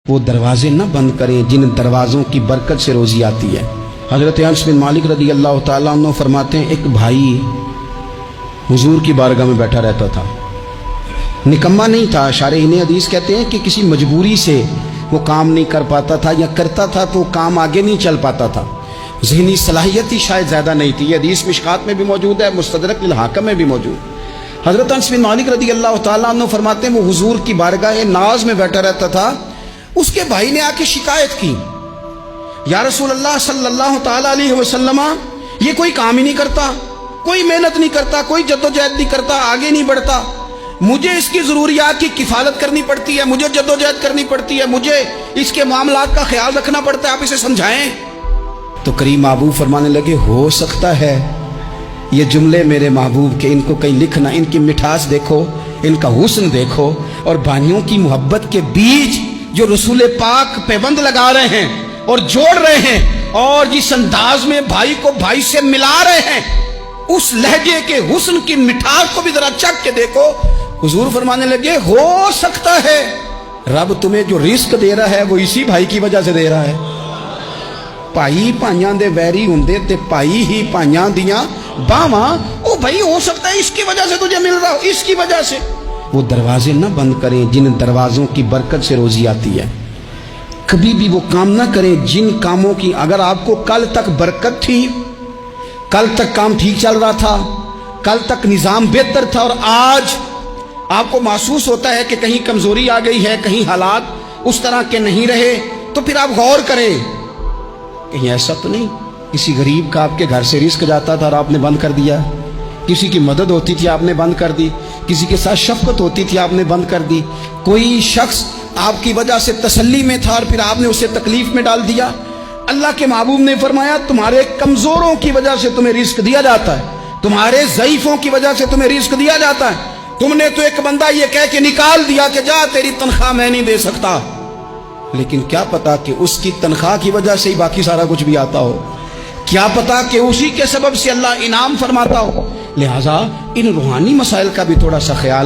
وہ دروازے نہ بند کریں جن دروازوں کی برکت سے روزی آتی ہے۔ حضرت انس بن مالک رضی اللہ تعالیٰ عنہ فرماتے ہیں ایک بھائی حضور کی بارگاہ میں بیٹھا رہتا تھا، نکما نہیں تھا، شارحین حدیث کہتے ہیں کہ کسی مجبوری سے وہ کام نہیں کر پاتا تھا، یا کرتا تھا تو کام آگے نہیں چل پاتا تھا، ذہنی صلاحیت ہی شاید زیادہ نہیں تھی۔ یہ حدیث مشکات میں بھی موجود ہے، مستدرک للحاکم میں بھی موجود۔ حضرت انس بن مالک رضی اللہ تعالیٰ عنہ فرماتے ہیں وہ حضور کی بارگاہ ناز میں بیٹھا رہتا تھا، اس کے بھائی نے آ کے شکایت کی، یا رسول اللہ صلی اللہ تعالیٰ علیہ وسلم، یہ کوئی کام ہی نہیں کرتا، کوئی محنت نہیں کرتا، کوئی جدوجہد نہیں کرتا، آگے نہیں بڑھتا، مجھے اس کی ضروریات کی کفالت کرنی پڑتی ہے، مجھے جدوجہد کرنی پڑتی ہے، مجھے اس کے معاملات کا خیال رکھنا پڑتا ہے، آپ اسے سمجھائیں۔ تو کریم محبوب فرمانے لگے ہو سکتا ہے یہ جملے میرے محبوب کے ان کو کہیں لکھنا، ان کی مٹھاس دیکھو، ان کا حسن دیکھو، اور بھائیوں کی محبت کے بیج جو رسول پاک پیوند لگا رہے ہیں اور جوڑ رہے ہیں، اور جس انداز میں بھائی کو بھائی سے ملا رہے ہیں، اس لہجے کے حسن کی مٹھاس کو بھی ذرا چکھ کے دیکھو۔ حضور فرمانے لگے ہو سکتا ہے رب تمہیں جو رزق دے رہا ہے وہ اسی بھائی کی وجہ سے دے رہا ہے۔ پائی پائیاں دے ویری ہوندے تے پائی ہی پائیاں دیاں باواں، او بھائی ہو سکتا ہے اس کی وجہ سے تجھے مل رہا ہو، اس کی وجہ سے۔ وہ دروازے نہ بند کریں جن دروازوں کی برکت سے روزی آتی ہے، کبھی بھی وہ کام نہ کریں جن کاموں کی اگر آپ کو کل تک برکت تھی، کل تک کام ٹھیک چل رہا تھا، کل تک نظام بہتر تھا، اور آج آپ کو محسوس ہوتا ہے کہ کہیں کمزوری آ گئی ہے، کہیں حالات اس طرح کے نہیں رہے، تو پھر آپ غور کریں کہیں ایسا تو نہیں کسی غریب کا آپ کے گھر سے رزق جاتا تھا اور آپ نے بند کر دیا، کسی کی مدد ہوتی تھی آپ نے بند کر دی، کسی کے ساتھ شفقت ہوتی تھی آپ نے بند کر دی، کوئی شخص آپ کی وجہ سے تسلی میں تھا اور پھر آپ نے اسے تکلیف میں ڈال دیا۔ اللہ کے محبوب نے فرمایا تمہارے کمزوروں کی وجہ سے تمہیں رزق دیا جاتا ہے، تمہارے ضعیفوں کی وجہ سے تمہیں رزق دیا جاتا ہے۔ تم نے تو ایک بندہ یہ کہہ کے نکال دیا کہ جا تیری تنخواہ میں نہیں دے سکتا، لیکن کیا پتا کہ اس کی تنخواہ کی وجہ سے ہی باقی سارا کچھ بھی آتا ہو، کیا پتا کہ اسی کے سبب سے اللہ انعام فرماتا ہو۔ لہٰذا ان روحانی مسائل کا بھی تھوڑا سا خیال